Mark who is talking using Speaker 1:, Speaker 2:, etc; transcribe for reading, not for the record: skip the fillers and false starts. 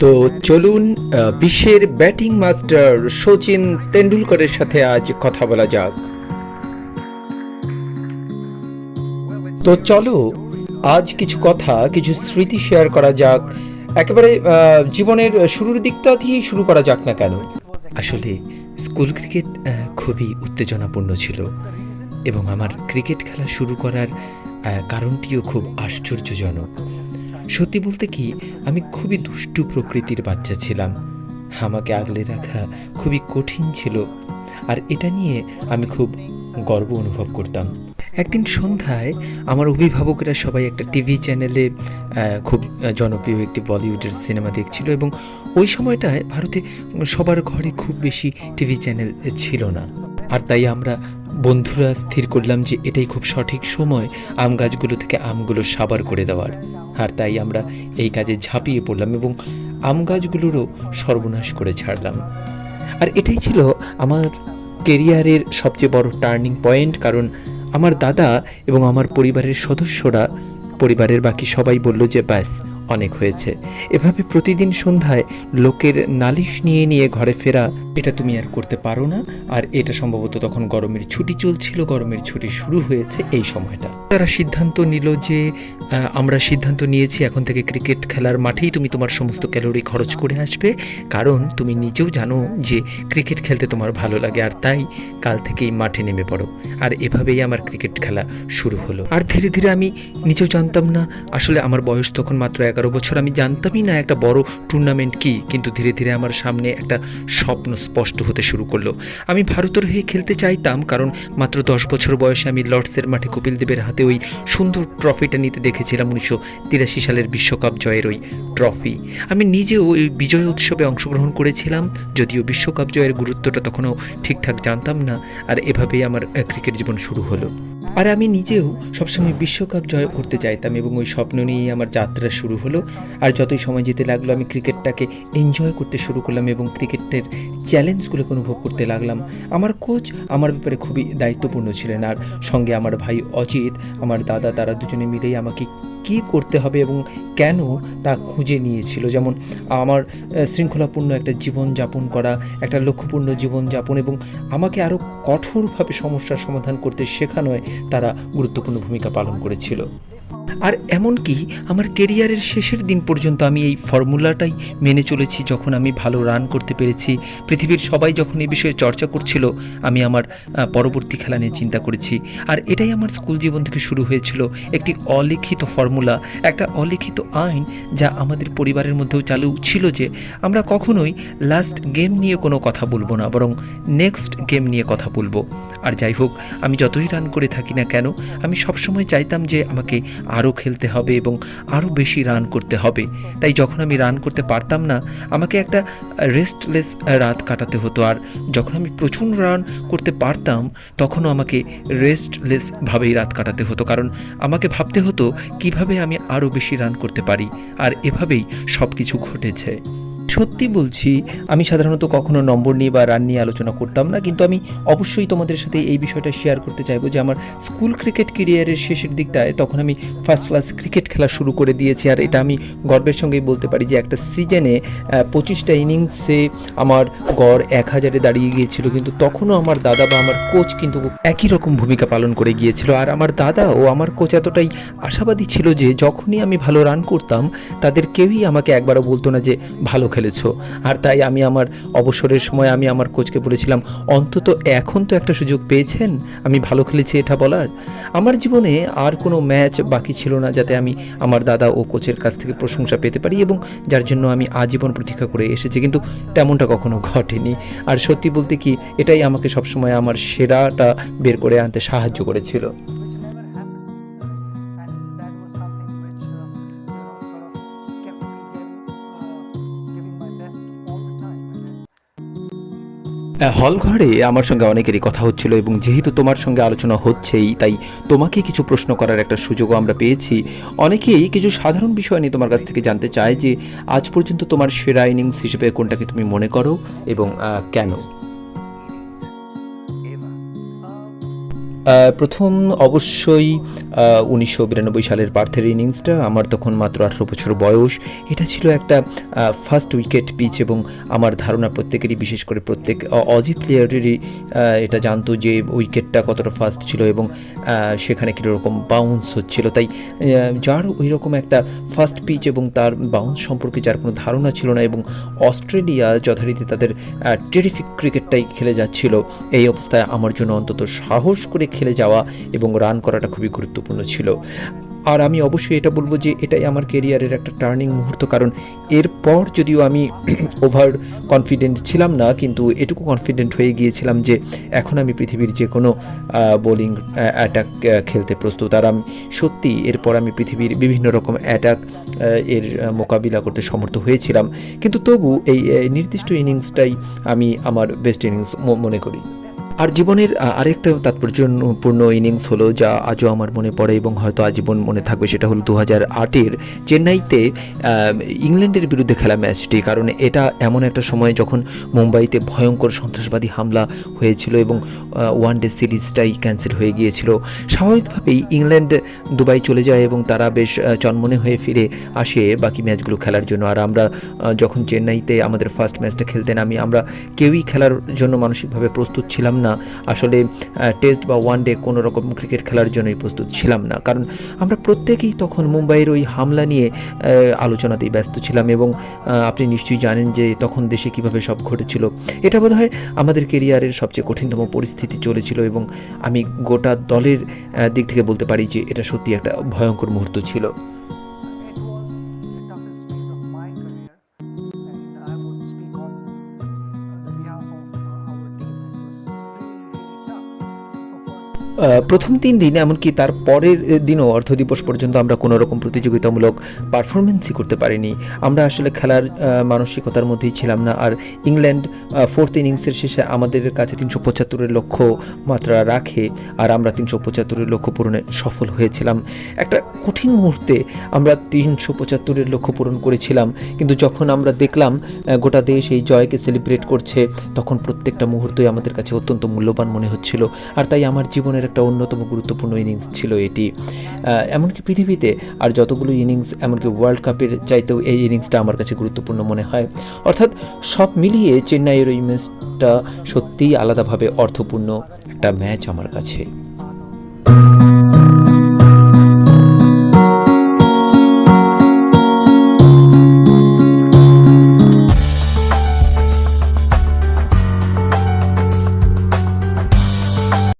Speaker 1: তো চলুন বিশ্বের ব্যাটিং মাস্টার সচিন তেন্ডুলকরের সাথে আজ কথা বলা যাক। তো চলো আজ কিছু কথা, কিছু স্মৃতি শেয়ার করা যাক। একেবারে জীবনের শুরুর দিকটা দিয়েই শুরু করা যাক না কেন। আসলে স্কুল ক্রিকেট খুবই উত্তেজনাপূর্ণ ছিল এবং আমার ক্রিকেট খেলা শুরু করার কারণটিও খুব আশ্চর্যজনক। সত্যি বলতে কি, আমি খুবই দুষ্টু প্রকৃতির বাচ্চা ছিলাম। আমাকে আগলে রাখা খুবই কঠিন ছিল, আর এটা নিয়ে আমি খুব গর্ব অনুভব করতাম। একদিন সন্ধ্যায় আমার অভিভাবকরা সবাই একটা টিভি চ্যানেলে খুব জনপ্রিয় একটি বলিউডের সিনেমা দেখছিল, এবং ওই সময়টায় ভারতে সবার ঘরে খুব বেশি টিভি চ্যানেল ছিল না। আর তাই আমরা বন্ধুরা স্থির করলাম যে এটাই খুব সঠিক সময় আম গাছগুলো থেকে আমগুলো সাবার করে দেওয়ার। আর তাই আমরা এই কাজে ঝাঁপিয়ে পড়লাম এবং আম গাছগুলোরও সর্বনাশ করে ছাড়লাম। আর এটাই ছিল আমার কেরিয়ারের সবচেয়ে বড় টার্নিং পয়েন্ট, কারণ আমার দাদা এবং আমার পরিবারের সদস্যরা, পরিবারের বাকি সবাই বলল যে ব্যাস অনেক হয়েছে। এভাবে প্রতিদিন সন্ধ্যায় লোকের নালিশ নিয়ে নিয়ে ঘরে ফেরা, এটা তুমি আর করতে পারো না। আর এটা সম্ভবত তখন গরমের ছুটি চলছিল, গরমের ছুটি শুরু হয়েছে এই সময়টা। তারা সিদ্ধান্ত নিল যে আমরা সিদ্ধান্ত নিয়েছি এখন থেকে ক্রিকেট খেলার মাঠেই তুমি তোমার সমস্ত ক্যালোরি খরচ করে আসবে, কারণ তুমি নিজেও জানো যে ক্রিকেট খেলতে তোমার ভালো লাগে, আর তাই কাল থেকেই মাঠে নেমে পড়ো। আর এভাবেই আমার ক্রিকেট খেলা শুরু হলো। আর ধীরে ধীরে আমি নিজেও জানতাম না, আসলে আমার বয়স তখন মাত্র 11 বছর, আমি জানতামই না একটা বড় টুর্নামেন্ট কি। কিন্তু ধীরে ধীরে আমার সামনে একটা স্বপ্ন স্পষ্ট হতে শুরু করলো। আমি ভারতের হয়ে খেলতে চাইতাম, কারণ মাত্র 10 বছর বয়সে আমি লর্ডসের মাঠে কপিল দেবের হাতে ওই সুন্দর ট্রফিটা নিতে দেখেছিলাম, 1983 সালের বিশ্বকাপ জয়ের ওই ট্রফি। আমি নিজেও ওই বিজয় উৎসবে অংশগ্রহণ করেছিলাম, যদিও বিশ্বকাপ জয়ের গুরুত্বটা তখনও ঠিকঠাক জানতাম না। আর এভাবেই আমার ক্রিকেট জীবন শুরু হলো। আর আমি নিজেও সবসময় বিশ্বকাপ জয় করতে চাইতাম এবং ওই স্বপ্ন নিয়েই আমার যাত্রা শুরু হলো। আর যতই সময় যেতে লাগলো আমি ক্রিকেটটাকে এনজয় করতে শুরু করলাম এবং ক্রিকেটের চ্যালেঞ্জগুলোকে অনুভব করতে লাগলাম। আমার কোচ আমার ব্যাপারে খুবই দায়িত্বপূর্ণ ছিলেন, আর সঙ্গে আমার ভাই অজিত, আমার দাদা, তারা দুজনে মিলেই আমাকে কী করতে হবে এবং কেন তা খুঁজে নিয়েছিল। যেমন আমার শৃঙ্খলাপূর্ণ একটা জীবনযাপন করা, একটা লক্ষ্যপূর্ণ জীবনযাপন এবং আমাকে আরও কঠোরভাবে সমস্যার সমাধান করতে শেখানোয় তারা গুরুত্বপূর্ণ ভূমিকা পালন করেছিল। আর এমনকি আমার কেরিয়ারের শেষের দিন পর্যন্ত আমি এই ফর্মুলাটাই মেনে চলেছি। যখন আমি ভালো রান করতে পেরেছি, পৃথিবীর সবাই যখন এই বিষয়ে চর্চা করছিল, আমি আমার পরবর্তী খেলা নিয়ে চিন্তা করেছি। আর এটাই আমার স্কুল জীবন থেকে শুরু হয়েছিল একটি অলিখিত ফর্মুলা, একটা অলিখিত আইন, যা আমাদের পরিবারের মধ্যেও চালু ছিল যে আমরা কখনোই লাস্ট গেম নিয়ে কোনো কথা বলবো না, বরং নেক্সট গেম নিয়ে কথা বলবো। আর যাই হোক, আমি যতই রান করে থাকি না কেন, আমি সবসময় চাইতাম যে আমাকে আরও খেলতে হবে এবং আরও বেশি রান করতে হবে। তাই যখন আমি রান করতে পারতাম না, আমাকে একটা রেস্টলেস রাত কাটাতে হতো। আর যখন আমি প্রচুর রান করতে পারতাম, তখনও আমাকে রেস্টলেসভাবেই রাত কাটাতে হতো, কারণ আমাকে ভাবতে হতো কিভাবে আমি আরও বেশি রান করতে পারি। আর এভাবেই সব কিছু ঘটেছে। সত্যি বলছি, আমি সাধারণত কখনো নম্বর নিয়ে বা রান নিয়ে আলোচনা করতাম না, কিন্তু আমি অবশ্যই তোমাদের সাথে এই বিষয়টা শেয়ার করতে চাইবো যে আমার স্কুল ক্রিকেট ক্যারিয়ারের শেষের দিকটায় তখন আমি ফার্স্ট ক্লাস ক্রিকেট খেলা শুরু করে দিয়েছি। আর এটা আমি গর্বের সঙ্গেই বলতে পারি যে একটা সিজনে 25টা ইনিংসে আমার গড় 1000-এ দাঁড়িয়ে গিয়েছিল, কিন্তু তখনও আমার দাদা বা আমার কোচ কিন্তু একই রকম ভূমিকা পালন করে গিয়েছিল। আর আমার দাদা ও আমার কোচ এতটাই আশাবাদী ছিল যে যখনই আমি ভালো রান করতাম, তাদের কেউই আমাকে একবারও বলতো না যে ভালো খেলেছো। আর তাই আমি আমার অবসরের সময় আমি আমার কোচকে বলেছিলাম, অন্তত এখন তো একটা সুযোগ পেয়েছেন আমি ভালো খেলেছি এটা বলার। আমার জীবনে আর কোনো ম্যাচ বাকি ছিল না যাতে আমি আমার দাদা ও কোচের কাছ থেকে প্রশংসা পেতে পারি, এবং যার জন্য আমি আজীবন প্রতীক্ষা করে এসেছি, কিন্তু তেমনটা কখনো ঘটেনি। আর সত্যি বলতে কি, এটাই আমাকে সবসময় আমার সেরাটা বের করে আনতে সাহায্য করেছিল। হল ঘরে আমার সঙ্গে অনেকেরই কথা হচ্ছিল, এবং যেহেতু তোমার সঙ্গে আলোচনা হচ্ছেই, তাই তোমাকে কিছু প্রশ্ন করার একটা সুযোগও আমরা পেয়েছি। অনেকেই কিছু সাধারণ বিষয় নিয়ে তোমার কাছ থেকে জানতে চায় যে আজ পর্যন্ত তোমার সেরা ইনিংস হিসেবে কোনটাকে তুমি মনে করো এবং কেন। প্রথম অবশ্যই 1992 সালের পার্থের ইনিংসটা। আমার তখন মাত্র 18 বছর বয়স। এটা ছিল একটা ফার্স্ট উইকেট পিচ এবং আমার ধারণা প্রত্যেকেরই, বিশেষ করে প্রত্যেক অজি প্লেয়ারেরই এটা জানতো যে উইকেটটা কতটা ফাস্ট ছিল এবং সেখানে কীরকম বাউন্স হচ্ছিল। তাই যার ওই রকম একটা ফাস্ট পিচ এবং তার বাউন্স সম্পর্কে যার কোনো ধারণা ছিল না, এবং অস্ট্রেলিয়া যথারীতি তাদের টেরিফিক ক্রিকেটটাই খেলে যাচ্ছিল, এই অবস্থায় আমার জন্য অন্তত সাহস করে খেলে যাওয়া এবং রান করাটা খুবই গুরুত্বপূর্ণ ছিল। আর আমি অবশ্যই এটা বলবো যে এটাই আমার কেরিয়ারের একটা টার্নিং মুহূর্ত, কারণ এরপর যদিও আমি ওভার কনফিডেন্ট ছিলাম না, কিন্তু এটুকু কনফিডেন্ট হয়ে গিয়েছিলাম যে এখন আমি পৃথিবীর যে কোনো বোলিং অ্যাটাক খেলতে প্রস্তুত। আর আমি সত্যি এরপর আমি পৃথিবীর বিভিন্ন রকম অ্যাটাক এর মোকাবিলা করতে সমর্থ হয়েছিলাম, কিন্তু তবু এই নির্দিষ্ট ইনিংসটাই আমি আমার বেস্ট ইনিংস মনে করি। আর জীবনের আরেকটা তাৎপর্যপূর্ণ ইনিংস হলো, যা আজও আমার মনে পড়ে এবং হয়তো আজীবন মনে থাকবে, সেটা হলো 2008-এর চেন্নাইতে ইংল্যান্ডের বিরুদ্ধে খেলা ম্যাচটি। কারণ এটা এমন একটা সময় যখন মুম্বাইতে ভয়ঙ্কর সন্ত্রাসবাদী হামলা হয়েছিল এবং ওয়ান ডে সিরিজটাই ক্যান্সেল হয়ে গিয়েছিল। স্বাভাবিকভাবেই ইংল্যান্ড দুবাই চলে যায় এবং তারা বেশ চনমনে হয়ে ফিরে আসে বাকি ম্যাচগুলো খেলার জন্য। আর আমরা যখন চেন্নাইতে আমাদের ফার্স্ট ম্যাচটা খেলতে নামি, আমরা কেউই খেলার জন্য মানসিকভাবে প্রস্তুত ছিলাম না। আসলে টেস্ট বা ওয়ান ডে কোনো রকম ক্রিকেট খেলার জন্যই প্রস্তুত ছিলাম না, কারণ আমরা প্রত্যেকেই তখন মুম্বাইয়ের ওই হামলা নিয়ে আলোচনাতেই ব্যস্ত ছিলাম। এবং আপনি নিশ্চয়ই জানেন যে তখন দেশে কিভাবে সব ঘটেছিল। এটা বোধহয় আমাদের কেরিয়ারের সবচেয়ে কঠিনতম পরিস্থিতি চলেছিল এবং আমি গোটা দলের দিক থেকে বলতে পারি যে এটা সত্যি একটা ভয়ঙ্কর মুহূর্ত ছিল। প্রথম 3 দিন, এমনকি তার পরের দিনও অর্থ দিবস পর্যন্ত আমরা কোনো রকম প্রতিযোগিতামূলক পারফরমেন্সই করতে পারিনি। আমরা আসলে খেলার মানসিকতার মধ্যেই ছিলাম না। আর ইংল্যান্ড ফোর্থ ইনিংসের শেষে আমাদের কাছে 375-এর লক্ষ্য মাত্রা রাখে, আর আমরা 375-এর লক্ষ্য পূরণে সফল হয়েছিলাম। একটা কঠিন মুহূর্তে আমরা 375-এর লক্ষ্য পূরণ করেছিলাম, কিন্তু যখন আমরা দেখলাম গোটা দেশ এই জয়কে সেলিব্রেট করছে, তখন প্রত্যেকটা মুহূর্তই আমাদের কাছে অত্যন্ত মূল্যবান মনে হচ্ছিল। আর তাই আমার জীবনের একটা অন্যতম গুরুত্বপূর্ণ ইনিংস ছিল এটি। এমনকি পৃথিবীতে আর যতগুলো ইনিংস, এমনকি ওয়ার্ল্ড কাপের চাইতেও এই ইনিংসটা আমার কাছে গুরুত্বপূর্ণ মনে হয়। অর্থাৎ সব মিলিয়ে চেন্নাইয়ের ওই ম্যাচটা সত্যিই আলাদাভাবে অর্থপূর্ণ একটা ম্যাচ আমার কাছে।